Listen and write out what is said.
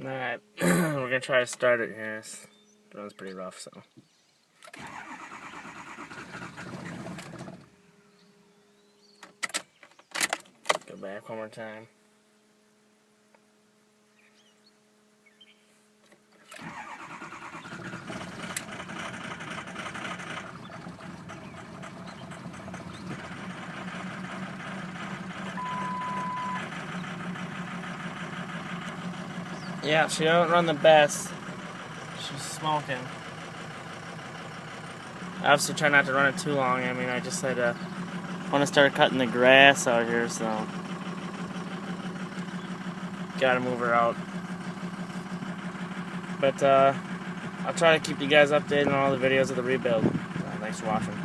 Alright, we're gonna try to start it here. But it was pretty rough, so. Go back one more time. Yeah, she don't run the best. She's smoking. Obviously try not to run it too long. I mean, I just had to want to start cutting the grass out here, so gotta move her out. But I'll try to keep you guys updated on all the videos of the rebuild. Thanks for watching.